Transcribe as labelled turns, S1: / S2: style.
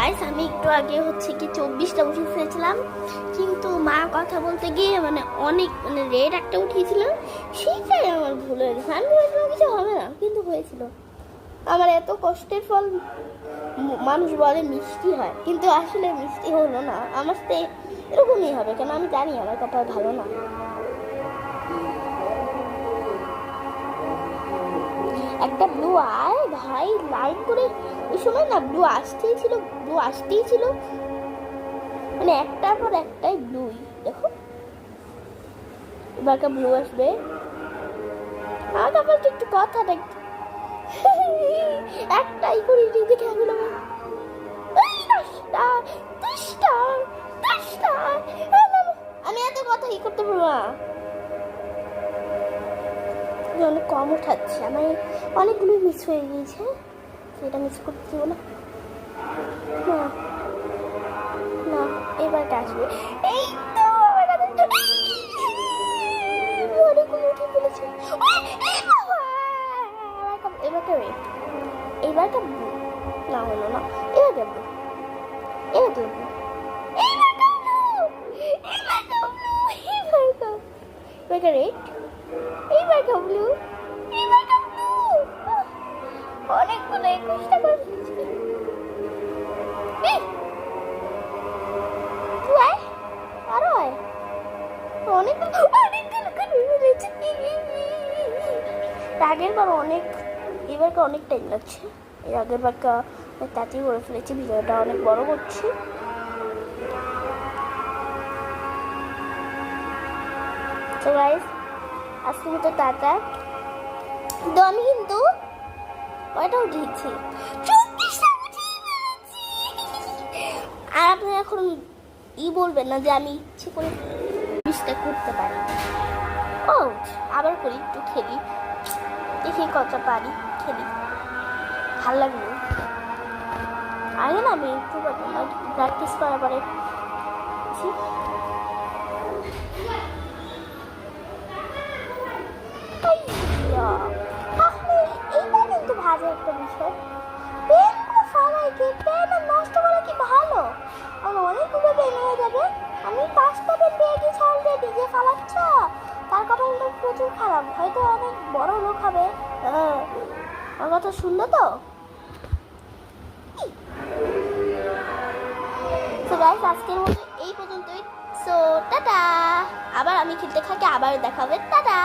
S1: Guys আমি একটু আগে হচ্ছে কি 24টা উঠিয়ে ফেলেছিলাম, কিন্তু মা কথা বলতে গিয়ে অনেক রেড একটা উঠিয়েছিল, সেইটাই আমার ভুল হয়ে গেছে। আমি ভেবেছিলাম কিছু হবে না, কিন্তু হয়েছিল। আমার এত কষ্টের ফল মানুষ বলে মিষ্টি হয়, কিন্তু আসলে মিষ্টি হলো না। আমার সাথে এরকমই হবে, কেন আমি জানি আমার কপাল ভালো না। একটা ব্লু আয় ভাই লাইন করে, ওই সময় না ব্লু আসতেই ছিল, একটার পর একটাই ব্লুই। দেখো এবার ব্লু আসবে। আমার কপাল একটু কথাটা একটাই করে দেখে আমি আমি এত কথা করতে পারবো না, অনেক কম উঠাচ্ছে। আমার অনেকগুলো মিস হয়ে গিয়েছে, সেটা মিস করতে দেবো না। না এবার আসবে। এই তো অনেকগুলো উঠে ফেলেছে। এবার না হলো না, এবার যাবো অনেকগুলো 21টা করে আরো হয় আগের বার অনেক, এবারকে অনেক টাইম লাগছে। এর আগের বারটা তাড়াতাড়ি করে ফেলেছি, ভিডিওটা অনেক বড় করছি। তো গাইস আজকে মতো টাটা। কিন্তু আমি কিন্তু কয়টা উঠিয়েছি, 24টা উঠিয়ে ফেলেছি। আর আপনারা এখন বলবেন না যে আমি ইচ্ছে করে জিনিসটা করতে পারি। ও আবার করি, একটু খেলি, দেখি কতটা পারি, খেলি, ভাল লাগলো। আগে না আমি একটু প্র্যাকটিস করার পরে এইবার কিন্তু ভালো একটা বিষয়, পেনগুলো ফালাই কি, পেন নষ্ট করা কি ভালো? আমার অনেকগুলো পেন হয়ে যাবে। আমি 5টা পেন পেয়ে গেছি অলরেডি, যে ফালাচ্ছ তার কপালটা প্রচুর খারাপ, হয়তো অনেক বড় লোক হবে। আমার কথা শুনলো তো? তো গাইস আজকের মতো এই পর্যন্তই। সো টাটা, আবার আমি খেলতে থাকি, আবার দেখা হবে, টাটা।